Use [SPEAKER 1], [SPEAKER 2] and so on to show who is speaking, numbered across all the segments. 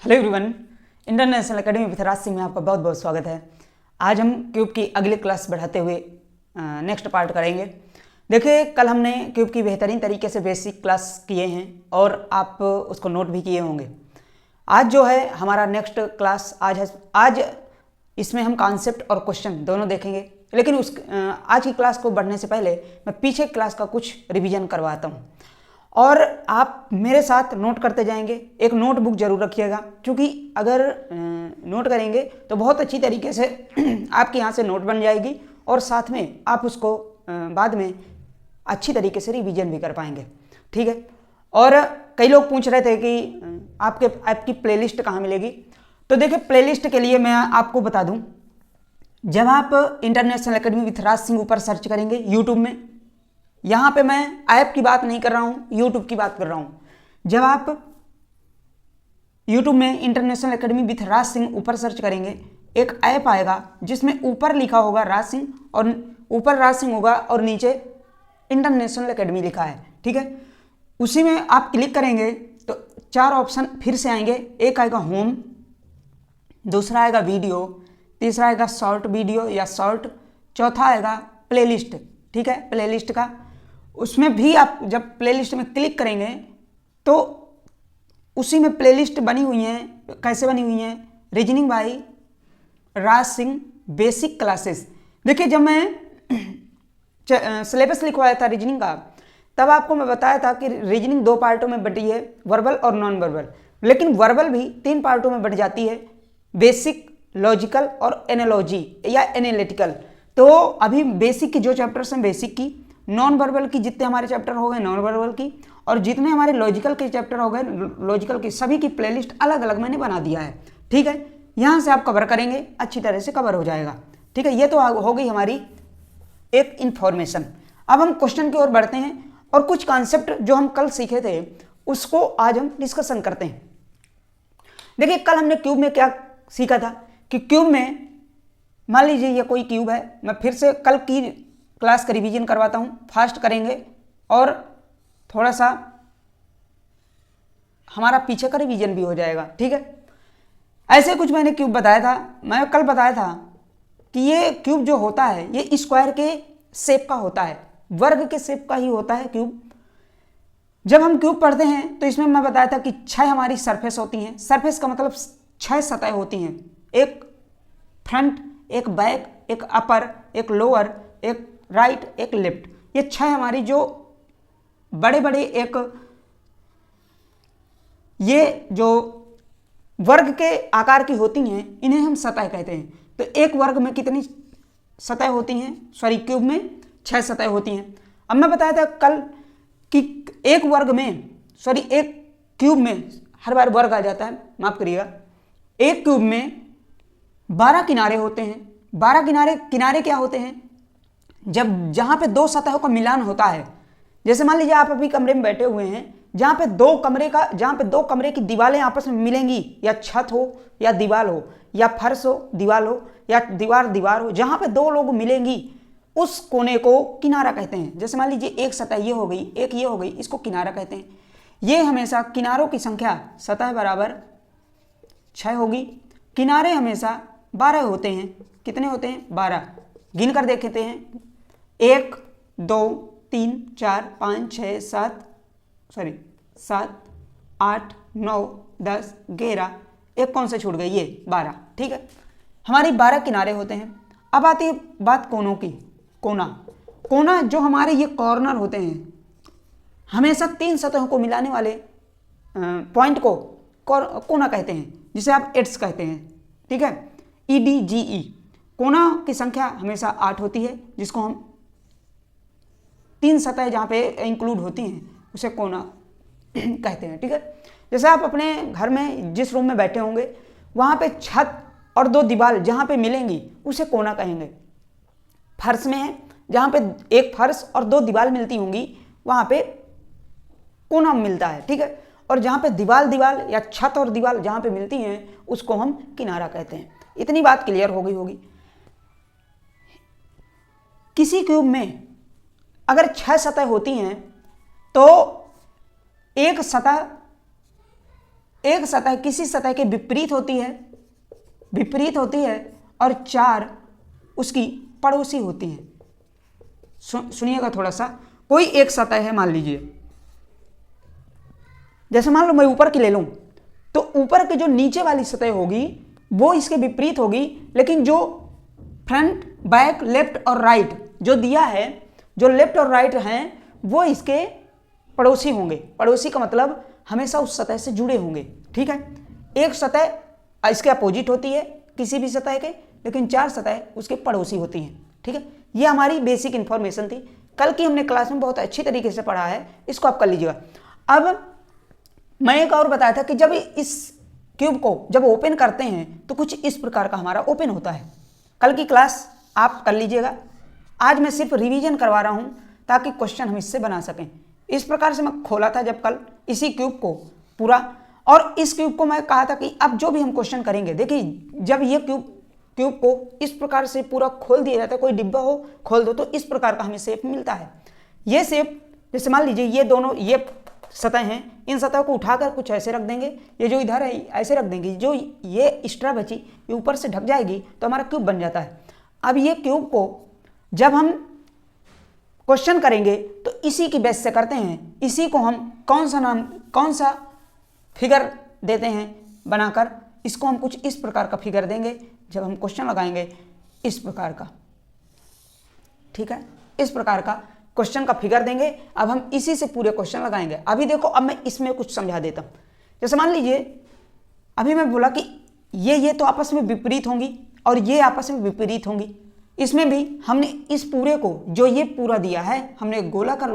[SPEAKER 1] Hello everyone, international academy with Raj Singh में आपका बहुत बहुत स्वागत है। आज हम क्यूब की अगली क्लास बढ़ाते हुए नेक्स्ट पार्ट करेंगे। देखिए, कल हमने क्यूब की बेहतरीन तरीके से बेसिक क्लास किए हैं और आप उसको नोट भी किए होंगे। आज जो है हमारा नेक्स्ट क्लास आज इसमें हम कॉन्सेप्ट और क्वेश्चन दोनों देखेंगे। लेकिन आज की क्लास को बढ़ने से पहले मैं पीछे क्लास का कुछ रिवीजन करवाता हूँ और आप मेरे साथ नोट करते जाएंगे। एक नोटबुक जरूर रखिएगा, क्योंकि अगर नोट करेंगे तो बहुत अच्छी तरीके से आपके यहाँ से नोट बन जाएगी और साथ में आप उसको बाद में अच्छी तरीके से रिवीजन भी कर पाएंगे। ठीक है। और कई लोग पूछ रहे थे कि आपकी प्लेलिस्ट कहाँ मिलेगी। तो देखिए, प्लेलिस्ट के लिए मैं आपको बता दूं, जब आप international academy with Raj Singh ऊपर सर्च करेंगे यूट्यूब में, यहाँ पे मैं ऐप की बात नहीं कर रहा हूँ, यूट्यूब की बात कर रहा हूँ। जब आप यूट्यूब में international academy with Raj Singh ऊपर सर्च करेंगे, एक ऐप आएगा जिसमें ऊपर लिखा होगा राज सिंह और ऊपर राज सिंह होगा और नीचे इंटरनेशनल एकेडमी लिखा है। ठीक है। उसी में आप क्लिक करेंगे तो 4 ऑप्शन फिर से आएंगे। एक आएगा होम, दूसरा आएगा वीडियो, तीसरा आएगा शॉर्ट वीडियो या शॉर्ट, चौथा आएगा प्लेलिस्ट। ठीक है, प्लेलिस्ट का उसमें भी आप जब प्लेलिस्ट में क्लिक करेंगे तो उसी में प्लेलिस्ट बनी हुई हैं। कैसे बनी हुई हैं? Reasoning bye Raj Singh basic classes. देखिए, जब मैं सिलेबस लिखवाया था रीजनिंग का, तब आपको मैं बताया था कि रीजनिंग 2 पार्टों में बटी है, वर्बल और नॉन वर्बल। लेकिन वर्बल भी 3 पार्टों में बट जाती है, बेसिक, लॉजिकल और एनालॉजी या एनालिटिकल। तो अभी बेसिक की जो चैप्टर्स हैं बेसिक की, नॉन वर्बल की जितने हमारे चैप्टर हो गए नॉन वर्बल की, और जितने हमारे लॉजिकल के चैप्टर हो गए लॉजिकल की, सभी की प्लेलिस्ट अलग अलग मैंने बना दिया है। ठीक है। यहाँ से आप कवर करेंगे, अच्छी तरह से कवर हो जाएगा। ठीक है, ये तो हो गई हमारी एक इन्फॉर्मेशन। अब हम क्वेश्चन की ओर बढ़ते हैं और कुछ कॉन्सेप्ट जो हम कल सीखे थे उसको आज हम डिस्कशन करते हैं। देखिए, कल हमने क्यूब में क्या सीखा था कि क्यूब में मान लीजिए ये कोई क्यूब है। मैं फिर से कल की क्लास का रिवीजन करवाता हूँ, फास्ट करेंगे और थोड़ा सा हमारा पीछे का रिवीजन भी हो जाएगा। ठीक है। ऐसे कुछ मैंने क्यूब बताया था, मैं कल बताया था कि ये क्यूब जो होता है ये स्क्वायर के शेप का होता है, वर्ग के शेप का ही होता है क्यूब। जब हम क्यूब पढ़ते हैं तो इसमें मैं बताया था कि 6 हमारी सरफेस होती हैं। सरफेस का मतलब 6 सतह होती हैं, एक फ्रंट, एक बैक, एक अपर, एक लोअर, एक राइट, एक लेफ्ट। ये 6 हमारी जो बड़े बड़े ये जो वर्ग के आकार की होती हैं, इन्हें हम सतह कहते हैं। तो एक वर्ग में कितनी सतह होती हैं? सॉरी, क्यूब में 6 सतह होती हैं। अब मैं बताया था कल कि एक क्यूब में हर बार वर्ग आ जाता है, माफ करिएगा। एक क्यूब में 12 किनारे होते हैं। 12 किनारे क्या होते हैं? जब जहां पे 2 सतहों का मिलान होता है, जैसे मान लीजिए आप अभी कमरे में बैठे हुए हैं, जहां पे दो कमरे की दीवारें आपस में मिलेंगी, या छत हो या दीवार हो, या फर्श हो दीवार हो, या दीवार हो, जहां पे 2 लोग मिलेंगी उस कोने को किनारा कहते हैं। जैसे मान लीजिए एक सतह ये हो गई, एक ये हो गई, इसको किनारा कहते हैं। ये हमेशा किनारों की संख्या सतह बराबर 6 होगी। किनारे हमेशा 12 होते हैं। कितने होते हैं? 12। गिन कर देखते हैं, 1 2 3 4 5 6 7 8 9 10 11, एक कौन से छूट गए? ये 12। ठीक है, हमारी 12 किनारे होते हैं। अब आती है बात कोनों की। कोना जो हमारे ये कॉर्नर होते हैं, हमेशा 3 सतहों को मिलाने वाले पॉइंट को कोना कहते हैं, जिसे आप एड्स कहते हैं। ठीक है, EDGE। कोना की संख्या हमेशा 8 होती है, जिसको हम 3 सतह जहाँ पे इंक्लूड होती हैं उसे कोना कहते हैं। ठीक है। जैसे आप अपने घर में जिस रूम में बैठे होंगे, वहाँ पे छत और 2 दीवार जहाँ पे मिलेंगी उसे कोना कहेंगे। फर्श में है, जहाँ पे एक फर्श और 2 दीवार मिलती होंगी, वहाँ पे कोना मिलता है। ठीक है। और जहाँ पे दीवार या छत और दीवार जहाँ पे मिलती हैं उसको हम किनारा कहते हैं। इतनी बात क्लियर हो गई होगी। किसी क्यूब में अगर 6 सतह होती हैं तो एक सतह एक सतह किसी सतह के विपरीत होती है और 4 उसकी पड़ोसी होती हैं। सुनिएगा थोड़ा सा, कोई एक सतह है मान लीजिए, जैसे मान लो मैं ऊपर की ले लूं, तो ऊपर की जो नीचे वाली सतह होगी वो इसके विपरीत होगी, लेकिन जो फ्रंट बैक लेफ्ट और राइट जो दिया है, जो लेफ्ट और राइट हैं, वो इसके पड़ोसी होंगे। पड़ोसी का मतलब हमेशा उस सतह से जुड़े होंगे, ठीक है। एक सतह इसके अपोजिट होती है किसी भी सतह के, लेकिन 4 सतह उसके पड़ोसी होती हैं, ठीक है। ये हमारी बेसिक इंफॉर्मेशन थी, कल की हमने क्लास में बहुत अच्छी तरीके से पढ़ा है, इसको आप कर लीजिएगा। अब मैं एक और बताया था कि जब इस क्यूब को जब ओपन करते हैं तो कुछ इस प्रकार का हमारा ओपन होता है। कल की क्लास आप कर लीजिएगा, आज मैं सिर्फ रिवीजन करवा रहा हूं ताकि क्वेश्चन हम इससे बना सकें। इस प्रकार से मैं खोला था जब कल इसी क्यूब को पूरा, और इस क्यूब को मैं कहा था कि अब जो भी हम क्वेश्चन करेंगे, देखिए जब ये क्यूब को इस प्रकार से पूरा खोल दिया जाता है, कोई डिब्बा हो खोल दो तो इस प्रकार का हमें शेप मिलता है। ये शेप जैसे मान लीजिए ये दोनों ये सतह हैं, इन सतह को उठाकर कुछ ऐसे रख देंगे, ये जो इधर है ऐसे रख देंगे, जो ये एक्स्ट्रा बची ये ऊपर से ढक जाएगी तो हमारा क्यूब बन जाता है। अब ये क्यूब को जब हम क्वेश्चन करेंगे तो इसी की बेस से करते हैं, इसी को हम कौन सा फिगर देते हैं बनाकर, इसको हम कुछ इस प्रकार का फिगर देंगे जब हम क्वेश्चन लगाएंगे, इस प्रकार का, ठीक है, इस प्रकार का क्वेश्चन का फिगर देंगे। अब हम इसी से पूरे क्वेश्चन लगाएंगे। अभी देखो, अब मैं इसमें कुछ समझा देता हूं। जैसे मान लीजिए अभी मैं बोला कि ये तो आपस में विपरीत होंगी और ये आपस में विपरीत होंगी, इसमें भी हमने इस पूरे को जो ये पूरा दिया है हमने गोला का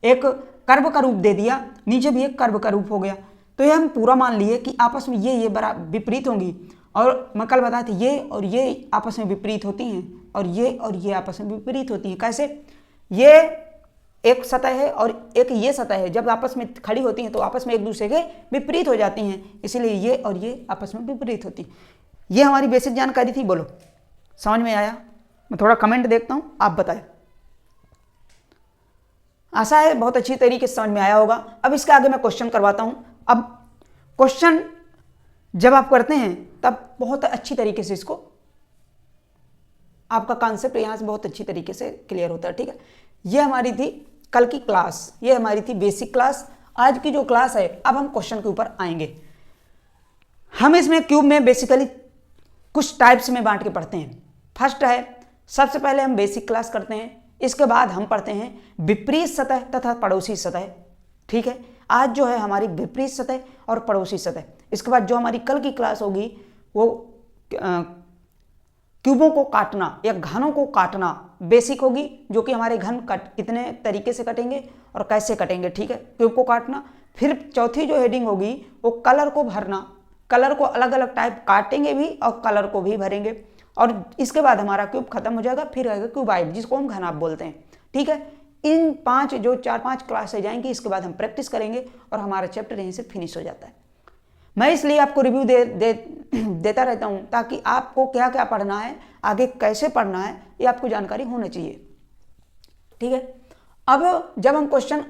[SPEAKER 1] एक कर्व का रूप दे दिया, नीचे भी एक कर्व का रूप हो गया, तो ये हम पूरा मान लिए कि आपस में ये बराबर विपरीत होंगी। और मैं कल बताया था ये आपस में विपरीत होती हैं और ये आपस में विपरीत होती हैं। कैसे? ये एक सतह है और एक ये सतह है, जब आपस में खड़ी होती हैं तो आपस में एक दूसरे के विपरीत हो जाती हैं, इसलिए ये और ये आपस में विपरीत होती हैं। ये हमारी बेसिक जानकारी थी। बोलो समझ में आया? मैं थोड़ा कमेंट देखता हूँ, आप बताएं। आशा है बहुत अच्छी तरीके से समझ में आया होगा। अब इसके आगे मैं क्वेश्चन करवाता हूँ। अब क्वेश्चन जब आप करते हैं तब बहुत अच्छी तरीके से इसको आपका कॉन्सेप्ट यहाँ से बहुत अच्छी तरीके से क्लियर होता है, ठीक है। ये हमारी थी कल की क्लास, ये हमारी थी बेसिक क्लास। आज की जो क्लास है, अब हम क्वेश्चन के ऊपर आएंगे। हम इसमें क्यूब में बेसिकली कुछ टाइप्स में बांट के पढ़ते हैं। फर्स्ट है, सबसे पहले हम बेसिक क्लास करते हैं, इसके बाद हम पढ़ते हैं विपरीत सतह तथा पड़ोसी सतह, ठीक है। आज जो है हमारी विपरीत सतह और पड़ोसी सतह। इसके बाद जो हमारी कल की क्लास होगी वो क्यूबों को काटना या घनों को काटना बेसिक होगी, जो कि हमारे घन कितने तरीके से कटेंगे और कैसे कटेंगे, ठीक है, क्यूब को काटना। फिर चौथी जो हेडिंग होगी वो कलर को भरना, कलर को अलग अलग टाइप काटेंगे भी और कलर को भी भरेंगे। और इसके बाद हमारा क्यूब खत्म हो जाएगा, फिर आएगा क्यूबाइड, जिसको हम घनाभ बोलते हैं, ठीक है। इन 4-5 क्लासें जाएंगी, इसके बाद हम प्रैक्टिस करेंगे और हमारा चैप्टर यहीं से फिनिश हो जाता है। मैं इसलिए आपको रिव्यू देता रहता हूं ताकि आपको क्या क्या पढ़ना है, आगे कैसे पढ़ना है, ये आपको जानकारी होनी चाहिए, ठीक है। अब जब हम क्वेश्चन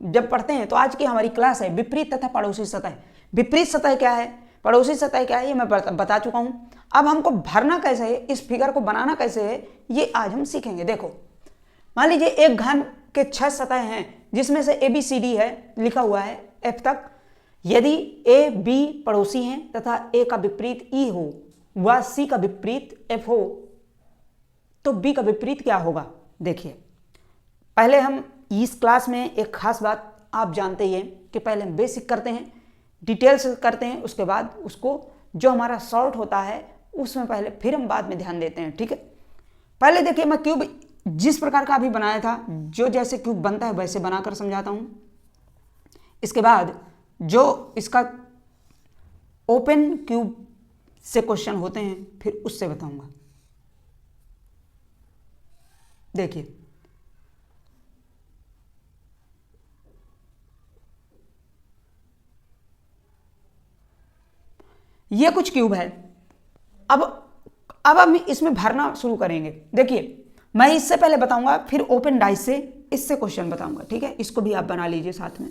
[SPEAKER 1] जब पढ़ते हैं तो आज की हमारी क्लास है विपरीत तथा पड़ोसी सतह। विपरीत सतह क्या है, पड़ोसी सतह क्या है, ये मैं बता चुका हूं। अब हमको भरना कैसे है, इस फिगर को बनाना कैसे है, ये आज हम सीखेंगे। देखो मान लीजिए एक घन के 6 सतह हैं, जिसमें से ABCD है, लिखा हुआ है F तक। यदि A B पड़ोसी हैं तथा A का विपरीत E हो व C का विपरीत F हो, तो B का विपरीत क्या होगा? देखिए पहले हम इस क्लास में एक खास बात आप जानते ही हैं कि पहले हम बेसिक करते हैं, डिटेल्स करते हैं, उसके बाद उसको जो हमारा शॉर्ट होता है उसमें पहले फिर हम बाद में ध्यान देते हैं, ठीक है। पहले देखिए मैं क्यूब जिस प्रकार का अभी बनाया था, जो जैसे क्यूब बनता है वैसे बनाकर समझाता हूं। इसके बाद जो इसका ओपन क्यूब से क्वेश्चन होते हैं फिर उससे बताऊंगा। देखिए ये कुछ क्यूब है। अब हम इसमें भरना शुरू करेंगे। देखिए मैं इससे पहले बताऊंगा, फिर ओपन डाइस से इससे क्वेश्चन बताऊंगा, ठीक है। इसको भी आप बना लीजिए साथ में।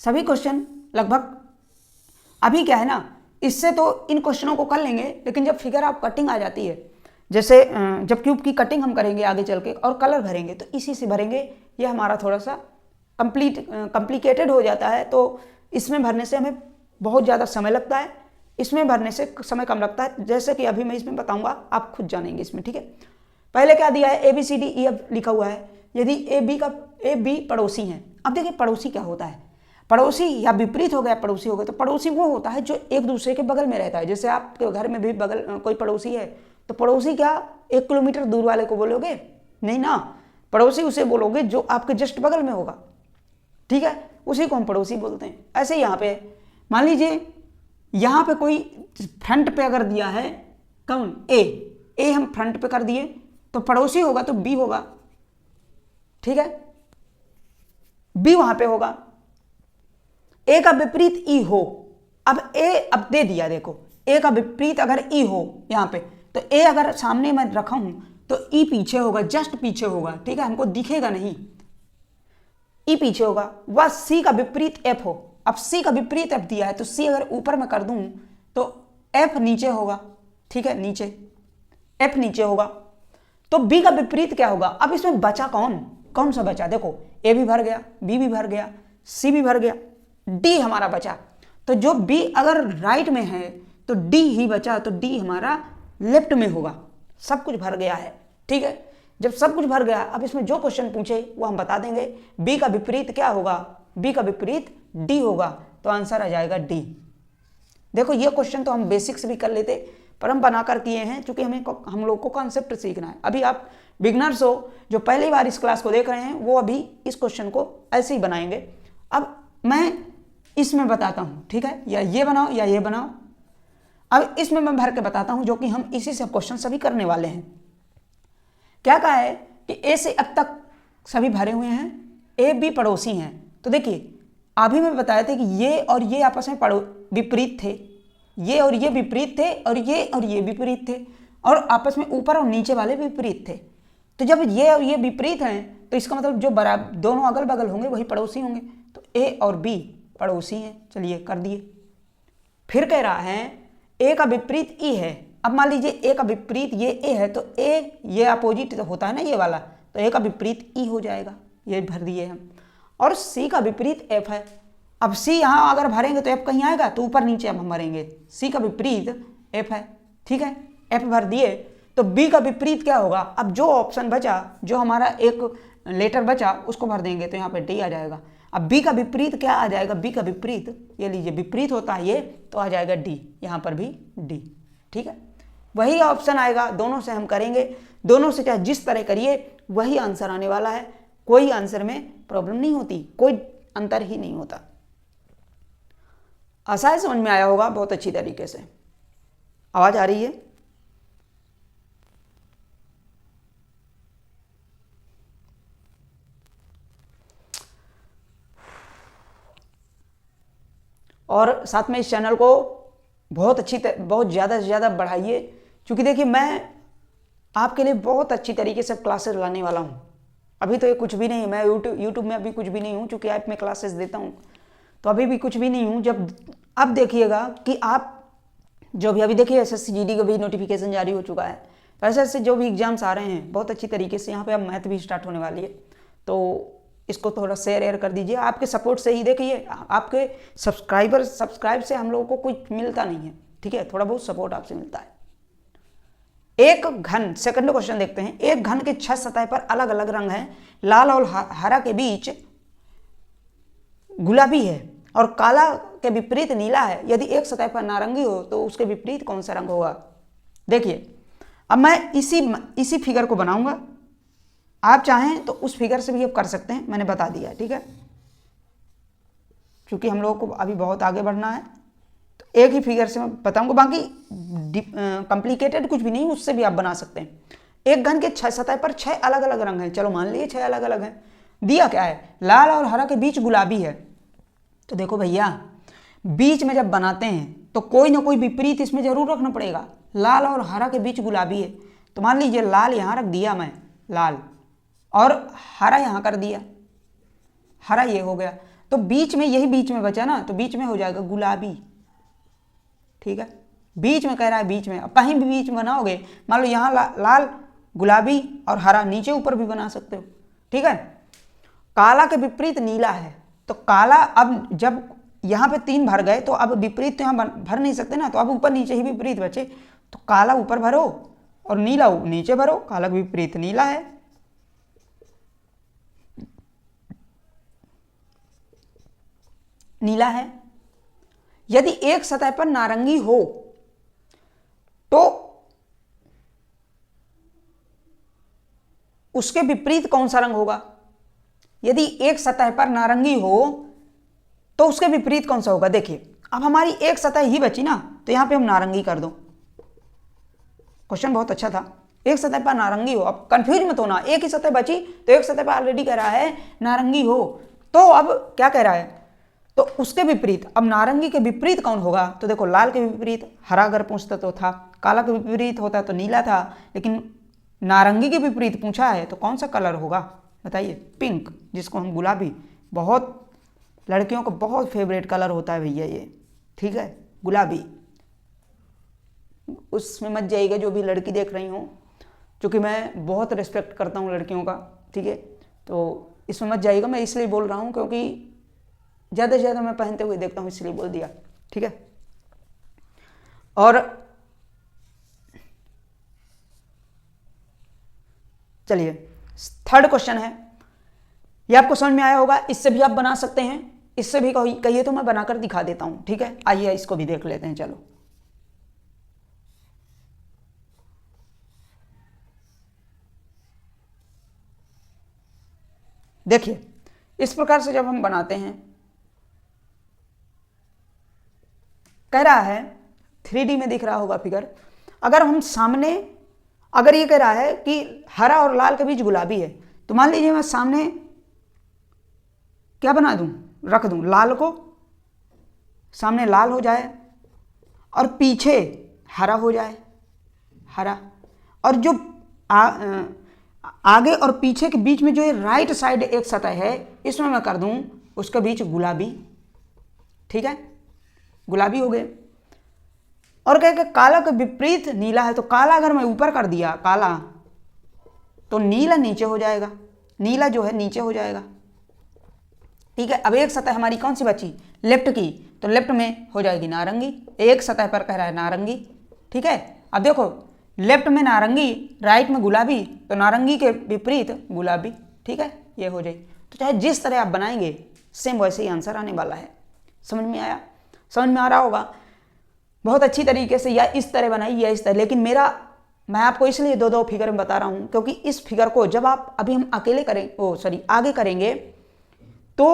[SPEAKER 1] सभी क्वेश्चन लगभग अभी क्या है ना, इससे तो इन क्वेश्चनों को कर लेंगे, लेकिन जब फिगर ऑफ कटिंग आ जाती है, जैसे जब क्यूब की कटिंग हम करेंगे आगे चल के और कलर भरेंगे तो इसी से भरेंगे, ये हमारा थोड़ा सा कॉम्प्लिकेटेड हो जाता है। तो इसमें भरने से हमें बहुत ज़्यादा समय लगता है, इसमें भरने से समय कम लगता है। जैसे कि अभी मैं इसमें बताऊंगा, आप खुद जानेंगे इसमें, ठीक है। पहले क्या दिया है, ABCDEF लिखा हुआ है। यदि AB पड़ोसी हैं, अब देखिए पड़ोसी क्या होता है, पड़ोसी या विपरीत हो गया पड़ोसी हो गया, तो पड़ोसी वो होता है जो एक दूसरे के बगल में रहता है। जैसे आपके घर में भी बगल कोई पड़ोसी है, तो पड़ोसी क्या 1 किलोमीटर दूर वाले को बोलोगे, नहीं ना, पड़ोसी उसे बोलोगे जो आपके जस्ट बगल में होगा, ठीक है, उसी को हम पड़ोसी बोलते हैं। ऐसे यहाँ पे मान लीजिए यहाँ पे कोई फ्रंट पे अगर दिया है, कौन, ए हम फ्रंट पे कर दिए तो पड़ोसी होगा तो बी होगा, ठीक है, बी वहां पे होगा। ए का विपरीत ई हो, अब ए अब दे दिया, देखो ए का विपरीत अगर ई हो यहाँ पे, तो ए अगर सामने मैं रखा हूं तो ई पीछे होगा, जस्ट पीछे होगा, ठीक है, हमको दिखेगा नहीं, ई पीछे होगा। वह सी का विपरीत एफ हो, अब सी का विपरीत एफ दिया है तो सी अगर ऊपर में कर दूं तो एफ नीचे होगा, ठीक है, नीचे एफ नीचे होगा। तो बी का विपरीत क्या होगा, अब इसमें बचा कौन सा बचा, देखो ए भी भर गया, बी भी भर गया, सी भी भर गया, डी हमारा बचा। तो जो बी अगर राइट में है तो डी ही बचा, तो डी हमारा लेफ्ट में होगा। सब कुछ भर गया है, ठीक है। जब सब कुछ भर गया, अब इसमें जो क्वेश्चन पूछे वो हम बता देंगे। बी का विपरीत क्या होगा, बी का विपरीत डी होगा, तो आंसर आ जाएगा डी। देखो ये क्वेश्चन तो हम बेसिक से भी कर लेते, पर हम बनाकर किए हैं क्योंकि हम लोग को कॉन्सेप्ट सीखना है। अभी आप बिगनर्स हो जो पहली बार इस क्लास को देख रहे हैं, वो अभी इस क्वेश्चन को ऐसे ही बनाएंगे। अब मैं इसमें बताता हूँ, ठीक है, या ये बनाओ या ये बनाओ। अब इसमें मैं भर के बताता हूँ, जो कि हम इसी से क्वेश्चन सभी करने वाले हैं। क्या कहा है कि ए से अब तक सभी भरे हुए हैं, ए बी पड़ोसी हैं। तो देखिए अभी मैं बताया था कि ये और ये आपस में विपरीत थे, ये और ये विपरीत थे, और ये विपरीत थे, और आपस में ऊपर और नीचे वाले विपरीत थे। तो जब ये और ये विपरीत हैं तो इसका मतलब जो बराबर दोनों अगल बगल होंगे वही पड़ोसी होंगे। तो ए और बी पड़ोसी हैं, चलिए कर दिए। फिर कह रहा है ए का विपरीत ई है। अब मान लीजिए ए का विपरीत ये ए है, तो ए ये अपोजिट होता है ना ये वाला, तो ए का विपरीत ई हो जाएगा, ये भर दिए हम। और सी का विपरीत एफ है। अब सी यहाँ अगर भरेंगे तो एफ कहीं आएगा, तो ऊपर नीचे अब हम भरेंगे। सी का विपरीत एफ है, ठीक है, एफ भर दिए। तो बी का विपरीत क्या होगा, अब जो ऑप्शन बचा, जो हमारा एक लेटर बचा उसको भर देंगे, तो यहाँ पे डी आ जाएगा। अब बी का विपरीत क्या आ जाएगा, बी का विपरीत ये लीजिए विपरीत होता है ये, तो आ जाएगा डी, यहाँ पर भी डी, ठीक है। वही ऑप्शन आएगा, दोनों से हम करेंगे, दोनों से चाहे जिस तरह करिए वही आंसर आने वाला है। कोई आंसर में प्रॉब्लम नहीं होती, कोई अंतर ही नहीं होता। आसानी समझ में आया होगा बहुत अच्छी तरीके से। आवाज आ रही है? और साथ में इस चैनल को बहुत ज़्यादा से ज़्यादा बढ़ाइए, क्योंकि देखिए मैं आपके लिए बहुत अच्छी तरीके से क्लासेस लाने वाला हूँ। अभी तो ये कुछ भी नहीं, मैं यूट्यूब में अभी कुछ भी नहीं हूँ, क्योंकि ऐप में क्लासेस देता हूँ, तो अभी भी कुछ भी नहीं हूँ। जब अब देखिएगा कि आप जो भी अभी देखिए SSC GD का भी नोटिफिकेशन जारी हो चुका है, तो ऐसे जो भी एग्जाम्स आ रहे हैं बहुत अच्छी तरीके से, यहाँ पे अब मैथ भी स्टार्ट होने वाली है, तो इसको थोड़ा शेयर कर दीजिए। आपके सपोर्ट से ही, देखिए आपके सब्सक्राइब से हम लोगों को कुछ मिलता नहीं है, ठीक है, थोड़ा बहुत सपोर्ट आपसे मिलता है। एक घन, सेकंड क्वेश्चन देखते हैं। एक घन के 6 सतह पर अलग अलग रंग हैं, लाल और हरा के बीच गुलाबी है और काला के विपरीत नीला है। यदि एक सतह पर नारंगी हो तो उसके विपरीत कौन सा रंग होगा। देखिए अब मैं इसी फिगर को बनाऊंगा, आप चाहें तो उस फिगर से भी आप कर सकते हैं, मैंने बता दिया, ठीक है, क्योंकि हम लोगों को अभी बहुत आगे बढ़ना है, तो एक ही फिगर से मैं बताऊंगा, बाकी कॉम्प्लिकेटेड कुछ भी नहीं, उससे भी आप बना सकते हैं। एक घन के 6 सतह पर 6 अलग अलग रंग हैं, चलो मान लीजिए 6 अलग अलग हैं। दिया क्या है, लाल और हरा के बीच गुलाबी है। तो देखो भैया बीच में जब बनाते हैं तो कोई ना कोई विपरीत इसमें जरूर रखना पड़ेगा। लाल और हरा के बीच गुलाबी है, तो मान लीजिए लाल यहाँ रख दिया मैं, लाल, और हरा यहाँ कर दिया, हरा ये हो गया। तो बीच में, यही बीच में बचा ना, तो बीच में हो जाएगा गुलाबी। ठीक है, बीच में कह रहा है, बीच में। अब कहीं भी बीच में बनाओगे, मान लो यहाँ लाल, गुलाबी और हरा, नीचे ऊपर भी बना सकते हो। ठीक है, काला के विपरीत नीला है, तो काला, अब जब यहाँ पे 3 भर गए तो अब विपरीत तो यहाँ भर नहीं सकते ना, तो अब ऊपर नीचे ही विपरीत बचे, तो काला ऊपर भरो और नीला नीचे भरो। काला का विपरीत नीला है। नीला है। यदि एक सतह पर नारंगी हो तो उसके विपरीत कौन सा रंग होगा? यदि एक सतह पर नारंगी हो तो उसके विपरीत कौन सा होगा? देखिए, अब हमारी एक सतह ही बची ना, तो यहां पे हम नारंगी कर दो। क्वेश्चन बहुत अच्छा था। एक सतह पर नारंगी हो, अब कंफ्यूज मत होना, एक ही सतह बची तो एक सतह पर ऑलरेडी कह रहा है नारंगी हो, तो अब क्या कह रहा है? तो उसके विपरीत, अब नारंगी के विपरीत कौन होगा? तो देखो, लाल के विपरीत हरा अगर पूछता तो था, काला के विपरीत होता तो नीला था, लेकिन नारंगी के विपरीत पूछा है तो कौन सा कलर होगा बताइए? पिंक, जिसको हम गुलाबी, बहुत लड़कियों का बहुत फेवरेट कलर होता है भैया ये। ठीक है, गुलाबी। उसमें मत जाइएगा जो भी लड़की देख रही हो, क्योंकि मैं बहुत रिस्पेक्ट करता हूँ लड़कियों का। ठीक है, तो इसमें मत जाइएगा, मैं इसलिए बोल रहा हूँ क्योंकि ज़्यादा से ज़्यादा मैं पहनते हुए देखता हूँ, इसलिए बोल दिया। ठीक है, और चलिए थर्ड क्वेश्चन है, ये आपको समझ में आया होगा। इससे भी आप बना सकते हैं, इससे भी कहिए तो मैं बनाकर दिखा देता हूं। ठीक है, आइए इसको भी देख लेते हैं। चलो, देखिए, इस प्रकार से जब हम बनाते हैं, कह रहा है 3D में दिख रहा होगा फिगर। अगर हम सामने, अगर ये कह रहा है कि हरा और लाल के बीच गुलाबी है, तो मान लीजिए मैं सामने क्या बना दूं, रख दूं, लाल को सामने लाल हो जाए और पीछे हरा हो जाए, हरा, और जो आगे और पीछे के बीच में जो ये राइट साइड एक सतह है, इसमें मैं कर दूं उसके बीच गुलाबी। ठीक है, गुलाबी हो गए। और कहे काला के विपरीत नीला है, तो काला अगर मैं ऊपर कर दिया काला, तो नीला नीचे हो जाएगा, नीला जो है नीचे हो जाएगा। ठीक है, अब एक सतह हमारी कौन सी बची? लेफ्ट की, तो लेफ्ट में हो जाएगी नारंगी। एक सतह पर कह रहा है नारंगी। ठीक है, अब देखो, लेफ्ट में नारंगी, राइट में गुलाबी, तो नारंगी के विपरीत गुलाबी। ठीक है, ये हो जाए। तो चाहे जिस तरह आप बनाएंगे सेम वैसे ही आंसर आने वाला है। समझ में आया? समझ में आ रहा होगा बहुत अच्छी तरीके से, या इस तरह बनाइए या इस तरह। लेकिन मैं आपको इसलिए दो फिगर में बता रहा हूं क्योंकि इस फिगर को जब आप अभी हम अकेले करें, आगे करेंगे, तो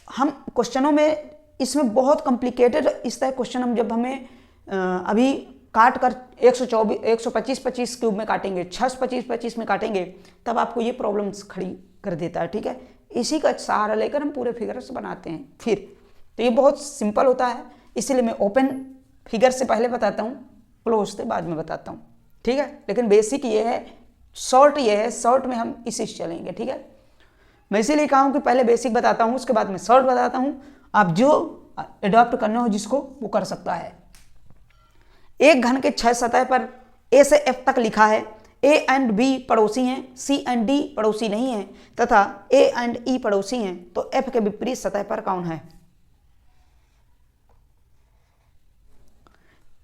[SPEAKER 1] हम क्वेश्चनों में इसमें बहुत कॉम्प्लिकेटेड इस तरह क्वेश्चन हम जब हमें अभी काट कर 125 क्यूब में काटेंगे, 625 में काटेंगे, तब आपको ये प्रॉब्लम्स खड़ी कर देता है। ठीक है, इसी का सहारा लेकर हम पूरे फिगर्स बनाते हैं फिर। तो ये बहुत सिंपल होता है, इसीलिए मैं ओपन फिगर से पहले बताता हूँ, क्लोज से बाद में बताता हूँ। ठीक है, लेकिन बेसिक ये है, शॉर्ट ये है, शॉर्ट में हम इसी से चलेंगे। ठीक है, मैं इसीलिए कहा हूँ कि पहले बेसिक बताता हूँ, उसके बाद में शॉर्ट बताता हूँ। आप जो एडॉप्ट करना हो जिसको, वो कर सकता है। एक घन के 6 सतह पर ए से एफ तक लिखा है। ए एंड बी पड़ोसी हैं, सी एंड डी पड़ोसी नहीं हैं, तथा ए एंड ई पड़ोसी हैं, तो एफ के विपरीत सतह पर कौन है?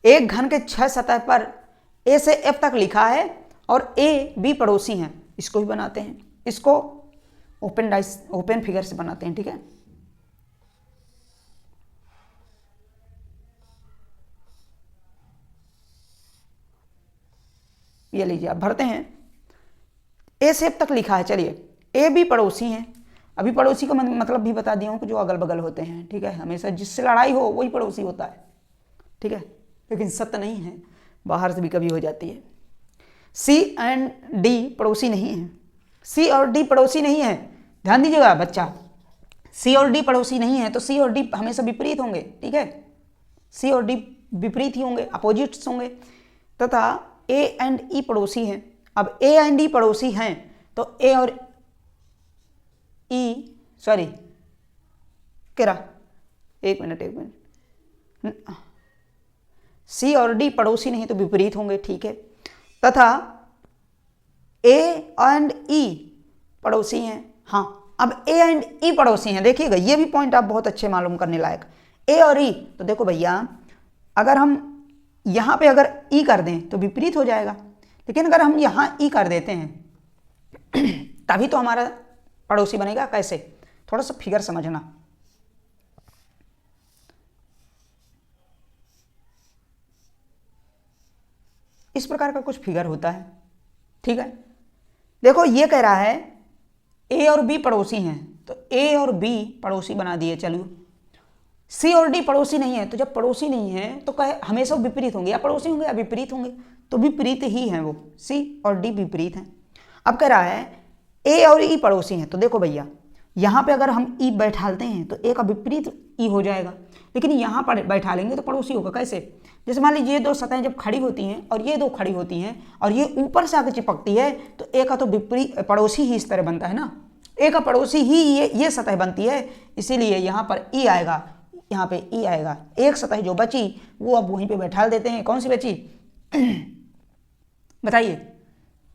[SPEAKER 1] एक घन के 6 सतह पर ए से एफ तक लिखा है और ए बी पड़ोसी हैं। इसको भी बनाते हैं, इसको ओपन फिगर से बनाते हैं। ठीक है, ये लीजिए, आप भरते हैं। ए से एफ तक लिखा है, चलिए ए बी पड़ोसी हैं। अभी पड़ोसी का मतलब भी बता दिया हूं कि जो अगल बगल होते हैं। ठीक है, हमेशा जिससे लड़ाई हो वही पड़ोसी होता है। ठीक है, लेकिन सत्य नहीं है, बाहर से भी कभी हो जाती है। सी एंड डी पड़ोसी नहीं है, सी और डी पड़ोसी नहीं है। ध्यान दीजिएगा बच्चा, सी और डी पड़ोसी नहीं है, तो सी और डी हमेशा विपरीत होंगे। ठीक है, सी और डी विपरीत ही होंगे, अपोजिट्स होंगे। तथा ए एंड ई पड़ोसी हैं। अब ए एंड ई पड़ोसी हैं, तो ए और ई कह रहा, एक मिनट, सी और डी पड़ोसी नहीं तो विपरीत होंगे, ठीक है, तथा ए एंड ई पड़ोसी हैं। हाँ, अब ए एंड ई पड़ोसी हैं, देखिएगा ये भी पॉइंट आप बहुत अच्छे मालूम करने लायक। ए और ई, तो देखो भैया अगर हम यहां पे अगर ई कर दें तो विपरीत हो जाएगा, लेकिन अगर हम यहां ई कर देते हैं तभी तो हमारा पड़ोसी बनेगा। कैसे, थोड़ा सा फिगर समझना। इस प्रकार का कुछ फिगर होता है, ठीक है। देखो ये कह रहा है ए और बी पड़ोसी हैं, तो ए और बी पड़ोसी बना दिए, चलो। सी और डी पड़ोसी नहीं है, तो जब पड़ोसी नहीं है तो कहे हमेशा विपरीत होंगे, या पड़ोसी होंगे या विपरीत होंगे, तो विपरीत ही हैं वो, सी और डी विपरीत हैं। अब कह रहा है ए और ई पड़ोसी हैं, तो देखो भैया यहाँ पे अगर हम ई बैठालते हैं तो ए का विपरीत ई हो जाएगा, लेकिन यहाँ पर बैठा लेंगे तो पड़ोसी होगा। कैसे, जैसे मान लीजिए ये दो सतहें जब खड़ी होती हैं और ये दो खड़ी होती हैं और ये ऊपर से आकर चिपकती है, तो ए का तो विपरीत पड़ोसी ही इस तरह बनता है ना, ए का पड़ोसी ही ये सतह बनती है, इसीलिए यहाँ पर ई आएगा, यहाँ पे ई आएगा। एक सतह जो बची वो अब वहीं पे बैठा देते हैं। कौन सी बची बताइए,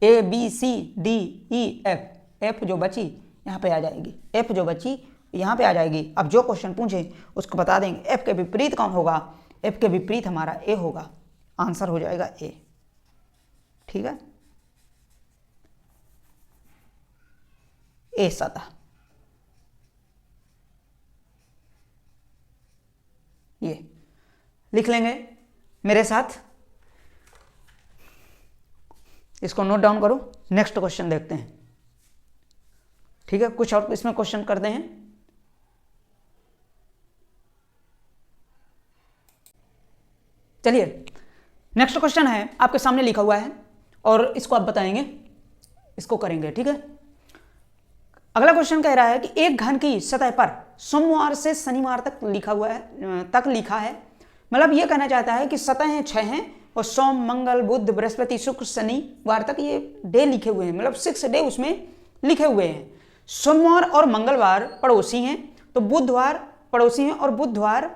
[SPEAKER 1] A B C D E F, F जो बची यहाँ पे आ जाएगी, एफ जो बची यहाँ पे आ जाएगी। अब जो क्वेश्चन पूछे उसको बता देंगे। एफ के विपरीत कौन होगा, एफ के विपरीत हमारा ए होगा, आंसर हो जाएगा ए, ठीक है। ए सतह, ये लिख लेंगे मेरे साथ, इसको नोट डाउन करो। नेक्स्ट क्वेश्चन देखते हैं, ठीक है। कुछ और इसमें क्वेश्चन करते हैं। चलिए नेक्स्ट क्वेश्चन है, आपके सामने लिखा हुआ है और इसको आप बताएंगे, इसको करेंगे, ठीक है। अगला क्वेश्चन कह रहा है कि एक घन की सतह पर सोमवार से शनिवार तक लिखा हुआ है, मतलब ये कहना चाहता है कि सतहें 6 हैं और सोम मंगल बुध बृहस्पति शुक्र शनिवार तक ये डे लिखे हुए हैं, मतलब 6 डे उसमें लिखे हुए हैं। सोमवार और मंगलवार पड़ोसी हैं, तो बुधवार पड़ोसी हैं और बुधवार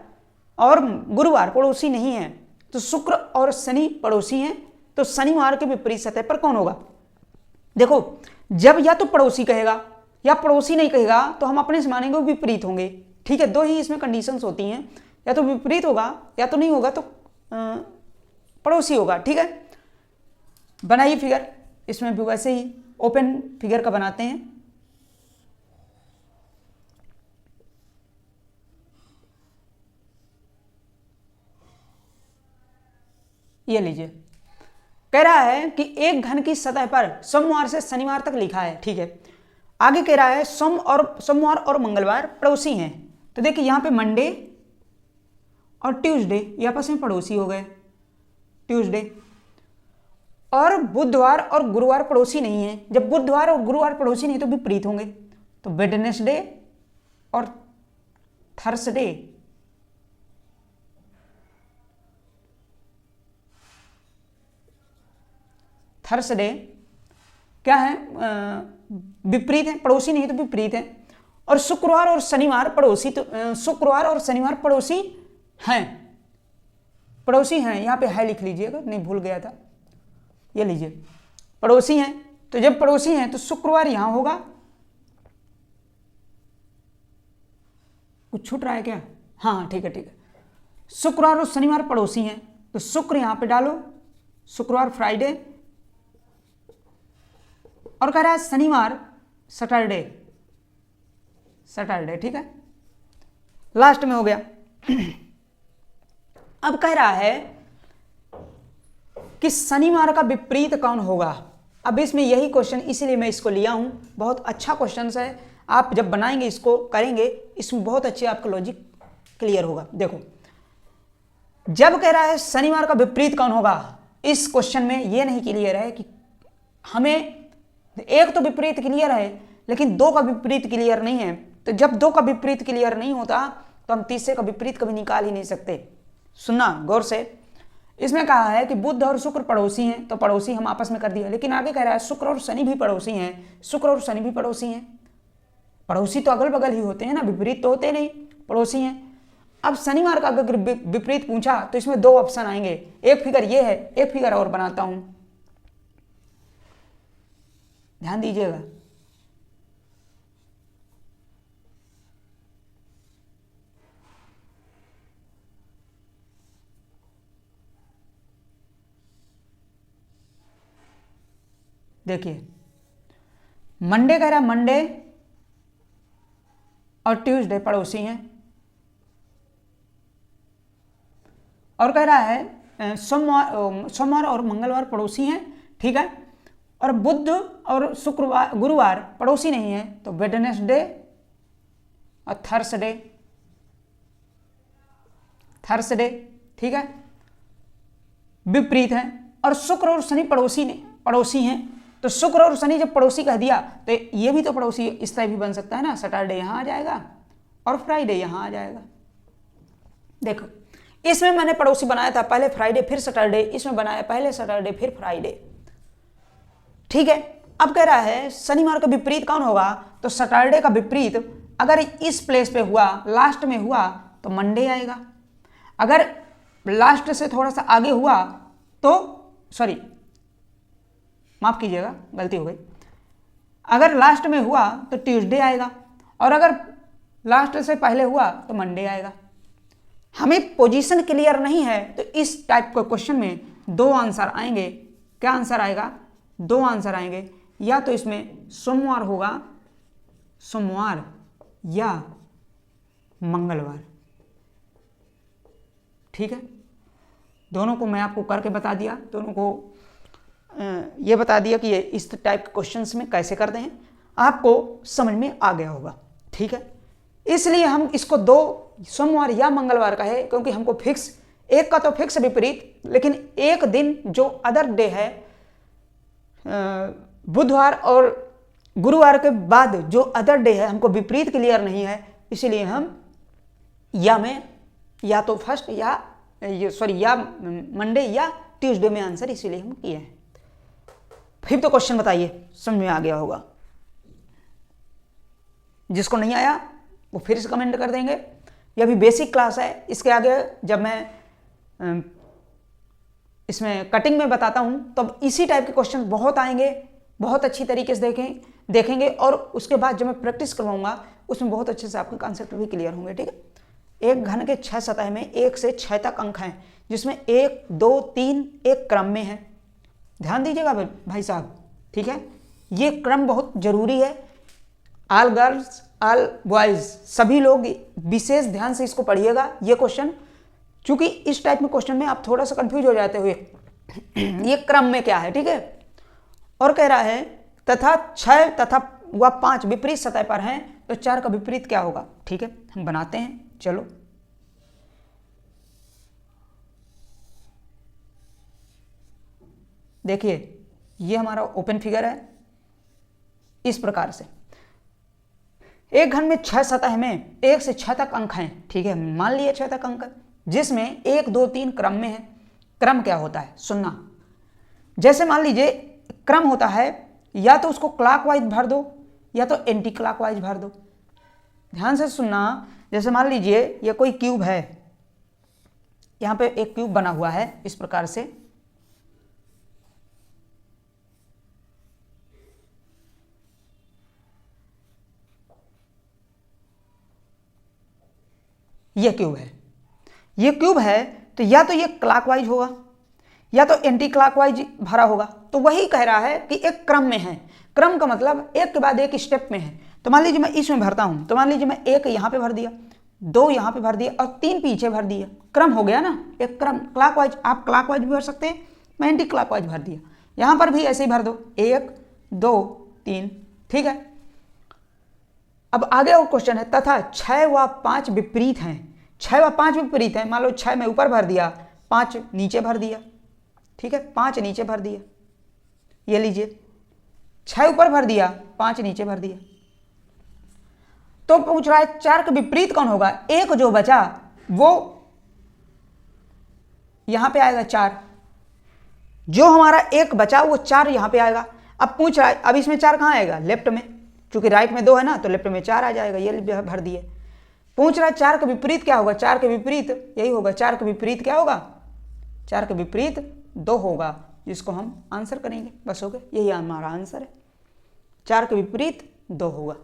[SPEAKER 1] और गुरुवार पड़ोसी नहीं हैं, तो शुक्र और शनि पड़ोसी हैं, तो शनिवार के विपरीत सतह पर कौन होगा। देखो जब या तो पड़ोसी कहेगा या पड़ोसी नहीं कहेगा तो हम अपने से मानेंगे विपरीत होंगे, ठीक है। दो ही इसमें कंडीशंस होती हैं, या तो विपरीत होगा या तो नहीं होगा, तो पड़ोसी होगा, ठीक है। बनाइए फिगर, इसमें भी वैसे ही ओपन फिगर का बनाते हैं। ये लीजिए, कह रहा है कि एक घन की सतह पर सोमवार से शनिवार तक लिखा है, ठीक है। आगे कह रहा है सोमवार और मंगलवार पड़ोसी हैं, तो देखिए यहां पे मंडे और ट्यूसडे ये आपस में पड़ोसी हो गए, ट्यूसडे। और बुधवार और गुरुवार पड़ोसी नहीं है, जब बुधवार और गुरुवार पड़ोसी नहीं तो विपरीत होंगे, तो वेडनेसडे और थर्सडे, थर्सडे क्या है, विपरीत है, पड़ोसी नहीं तो विपरीत है। और शुक्रवार और शनिवार पड़ोसी, तो शुक्रवार और शनिवार पड़ोसी हैं, पड़ोसी हैं, यहां पे है लिख लीजिएगा, नहीं भूल गया था, ये लीजिए पड़ोसी हैं। तो जब पड़ोसी हैं तो शुक्रवार यहां होगा, कुछ छूट रहा है क्या, हाँ ठीक है ठीक है। शुक्रवार और शनिवार पड़ोसी हैं, तो शुक्र यहां पे डालो, शुक्रवार फ्राइडे, और कह रहा है शनिवार सैटरडे, सैटरडे, ठीक है, लास्ट में हो गया। अब कह रहा है कि शनिवार का विपरीत कौन होगा। अब इसमें यही क्वेश्चन, इसीलिए मैं इसको लिया हूं, बहुत अच्छा क्वेश्चन है। आप जब बनाएंगे इसको करेंगे, इसमें बहुत अच्छे आपका लॉजिक क्लियर होगा। देखो जब कह रहा है शनिवार का विपरीत कौन होगा, इस क्वेश्चन में यह नहीं क्लियर है कि हमें एक तो विपरीत क्लियर है लेकिन दो का विपरीत क्लियर नहीं है। तो जब दो का विपरीत क्लियर नहीं होता तो हम तीसरे का विपरीत कभी निकाल ही नहीं सकते। सुनना गौर से, इसमें कहा है कि बुध और शुक्र पड़ोसी हैं, तो पड़ोसी हम आपस में कर दिया, लेकिन आगे कह रहा है शुक्र और शनि भी पड़ोसी हैं, शुक्र और शनि भी पड़ोसी हैं। पड़ोसी तो अगल बगल ही होते हैं ना, विपरीत तो होते नहीं। पड़ोसी हैं। अब शनिवार का अगर विपरीत पूछा तो इसमें दो ऑप्शन आएंगे, एक फिगर ये है, एक फिगर और बनाता हूं, ध्यान दीजिएगा। देखिए मंडे कह रहा है, मंडे और ट्यूसडे पड़ोसी हैं, और कह रहा है सोमवार और मंगलवार पड़ोसी हैं, ठीक है। और बुध और शुक्रवार गुरुवार पड़ोसी नहीं है, तो वेडनेसडे और थर्सडे, ठीक है, विपरीत हैं। और शुक्र और शनि पड़ोसी हैं, तो शुक्र और शनि जब पड़ोसी कह दिया तो ये भी तो पड़ोसी इस तरह भी बन सकता है ना, सैटरडे यहाँ आ जाएगा और फ्राइडे यहाँ आ जाएगा। देखो इसमें मैंने पड़ोसी बनाया था पहले फ्राइडे फिर सैटरडे, इसमें बनाया पहले सैटरडे फिर फ्राइडे, ठीक है। अब कह रहा है शनिवार का विपरीत कौन होगा, तो सैटरडे का विपरीत अगर इस प्लेस पे हुआ, लास्ट में हुआ, तो मंडे आएगा। अगर लास्ट से थोड़ा सा आगे हुआ तो सॉरी माफ कीजिएगा गलती हो गई, अगर लास्ट में हुआ तो ट्यूसडे आएगा, और अगर लास्ट से पहले हुआ तो मंडे आएगा। हमें पोजीशन क्लियर नहीं है तो इस टाइप के क्वेश्चन में दो आंसर आएंगे। क्या आंसर आएगा, दो आंसर आएंगे, या तो इसमें सोमवार होगा, सोमवार या मंगलवार, ठीक है। दोनों को मैं आपको करके बता दिया, दोनों को ये बता दिया कि ये इस टाइप के क्वेश्चंस में कैसे करते हैं, आपको समझ में आ गया होगा, ठीक है। इसलिए हम इसको दो सोमवार या मंगलवार का है, क्योंकि हमको फिक्स, एक का तो फिक्स विपरीत, लेकिन एक दिन जो अदर डे है, बुधवार और गुरुवार के बाद जो अदर डे है, हमको विपरीत क्लियर नहीं है, इसीलिए हम या में या तो फर्स्ट या या मंडे या ट्यूसडे में आंसर इसीलिए हम किए हैं। फिर तो क्वेश्चन बताइए, समझ में आ गया होगा। जिसको नहीं आया वो फिर से कमेंट कर देंगे। ये अभी बेसिक क्लास है, इसके आगे जब मैं इसमें कटिंग में बताता हूं तब इसी टाइप के क्वेश्चन बहुत आएंगे, बहुत अच्छी तरीके से देखेंगे, और उसके बाद जब मैं प्रैक्टिस करवाऊंगा उसमें बहुत अच्छे से आपके कॉन्सेप्ट भी क्लियर होंगे, ठीक है। एक घन के 6 सतह में 1 से 6 तक अंक हैं, जिसमें 1, 2, 3 एक क्रम में है। ध्यान दीजिएगा भाई साहब, ठीक है, ये क्रम बहुत जरूरी है। ऑल गर्ल्स ऑल बॉयज सभी लोग विशेष ध्यान से इसको पढ़िएगा ये क्वेश्चन, क्योंकि इस टाइप में क्वेश्चन में आप थोड़ा सा कंफ्यूज हो जाते हुए ये क्रम में क्या है, ठीक है। और कह रहा है तथा 6 तथा व 5 विपरीत सतह पर हैं, तो 4 का विपरीत क्या होगा, ठीक है, हम बनाते हैं। चलो देखिए ये हमारा ओपन फिगर है, इस प्रकार से एक घन में 6 सतह में 1 से 6 तक अंक हैं, ठीक है, मान लिए 6 तक अंक, जिसमें 1, 2, 3 क्रम में है। क्रम क्या होता है सुनना, जैसे मान लीजिए क्रम होता है या तो उसको क्लॉकवाइज भर दो या तो एंटी क्लॉकवाइज भर दो। ध्यान से सुनना, जैसे मान लीजिए ये कोई क्यूब है, यहां पे एक क्यूब बना हुआ है इस प्रकार से, ये क्यूब है, ये क्यूब है, तो या तो ये क्लॉकवाइज होगा या तो एंटी क्लॉकवाइज भरा होगा। तो वही कह रहा है कि एक क्रम में है, क्रम का मतलब एक के बाद एक स्टेप में है। तो मान लीजिए मैं इसमें भरता हूं, तो मान लीजिए मैं 1 यहां पे भर दिया, 2 यहां पे भर दिया और 3 पीछे भर दिया, क्रम हो गया ना, एक क्रम। क्लॉकवाइज आप क्लॉकवाइज भी भर सकते हैं, मैं एंटी क्लॉकवाइज भर दिया, यहां पर भी ऐसे ही भर दो, 1, 2, 3, ठीक है। अब आगे और क्वेश्चन है, तथा 6 व 5 विपरीत हैं, 6 व 5 विपरीत हैं। मान लो 6 में ऊपर भर दिया, 5 नीचे भर दिया, ठीक है, 5 नीचे भर दिया, ये लीजिए 6 ऊपर भर दिया, 5 नीचे भर दिया। तो पूछ रहा है 4 का विपरीत कौन होगा, एक जो बचा वो यहां पे आएगा 4, जो हमारा एक बचा वो 4 यहां पे आएगा। अब पूछ रहा है, अब इसमें 4 कहां आएगा, लेफ्ट में, क्योंकि राइट में 2 है ना, तो लेफ्ट में 4 आ जाएगा, ये भर दिए। पूछ रहा है 4 का विपरीत क्या होगा, 4 के विपरीत यही होगा, 4 का विपरीत क्या होगा, 4 का विपरीत 2 होगा, जिसको हम आंसर करेंगे, बस हो गया, यही हमारा आंसर है, 4 के विपरीत 2 होगा।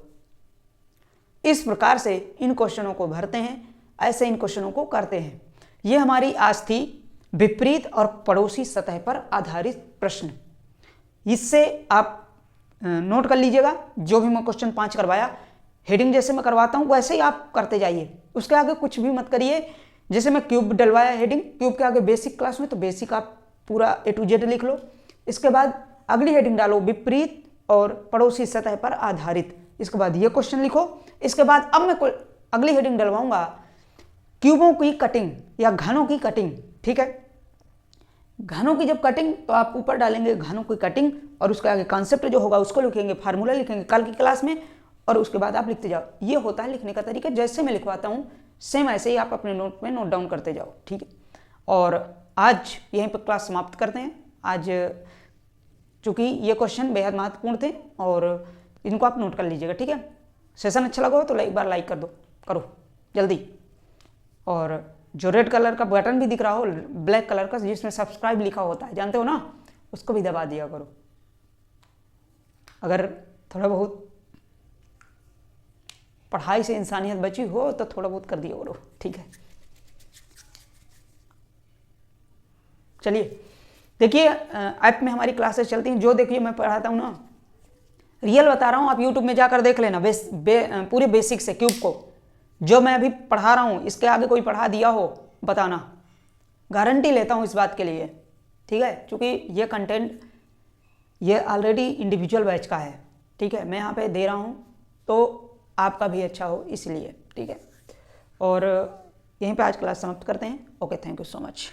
[SPEAKER 1] इस प्रकार से इन क्वेश्चनों को भरते हैं, ऐसे इन क्वेश्चनों को करते हैं। ये हमारी आज थी विपरीत और पड़ोसी सतह पर आधारित प्रश्न। इससे आप नोट कर लीजिएगा, जो भी मैं क्वेश्चन 5 करवाया, हेडिंग जैसे मैं करवाता हूँ वैसे ही आप करते जाइए, उसके आगे कुछ भी मत करिए। जैसे मैं क्यूब डलवाया हेडिंग, क्यूब के आगे बेसिक क्लास में, तो बेसिक आप पूरा A to Z लिख लो। इसके बाद अगली हेडिंग डालो विपरीत और पड़ोसी सतह पर आधारित, इसके बाद ये क्वेश्चन लिखो। इसके बाद अब मैं अगली हेडिंग डलवाऊंगा क्यूबों की कटिंग या घनों की कटिंग, ठीक है। घनों की जब कटिंग, तो आप ऊपर डालेंगे घनों की कटिंग और उसके आगे कॉन्सेप्ट जो होगा उसको लिखेंगे, फार्मूला लिखेंगे कल की क्लास में, और उसके बाद आप लिखते जाओ। ये होता है लिखने का तरीका, जैसे मैं लिखवाता हूँ सेम ऐसे ही आप अपने नोट में नोट डाउन करते जाओ, ठीक है। और आज यहीं पर क्लास समाप्त करते हैं। आज चूँकि ये क्वेश्चन बेहद महत्वपूर्ण थे और इनको आप नोट कर लीजिएगा, ठीक है। सेशन अच्छा लगा हो तो एक बार लाइक कर दो, करो जल्दी। और जो रेड कलर का बटन भी दिख रहा हो, ब्लैक कलर का, जिसमें सब्सक्राइब लिखा होता है, जानते हो ना, उसको भी दबा दिया करो। अगर थोड़ा बहुत पढ़ाई से इंसानियत बची हो तो थोड़ा बहुत कर दिया करो, ठीक है। चलिए देखिए, ऐप में हमारी क्लासेस चलती हैं, जो देखिए मैं पढ़ाता हूँ ना, रियल बता रहा हूँ, आप यूट्यूब में जाकर देख लेना पूरे बेसिक से क्यूब को, जो मैं अभी पढ़ा रहा हूँ इसके आगे कोई पढ़ा दिया हो बताना, गारंटी लेता हूँ इस बात के लिए, ठीक है। क्योंकि ये कंटेंट ये ऑलरेडी इंडिविजुअल बैच का है, ठीक है, मैं यहाँ पे दे रहा हूँ तो आपका भी अच्छा हो इसलिए, ठीक है। और यहीं पे आज क्लास समाप्त करते हैं। Okay, thank you so much.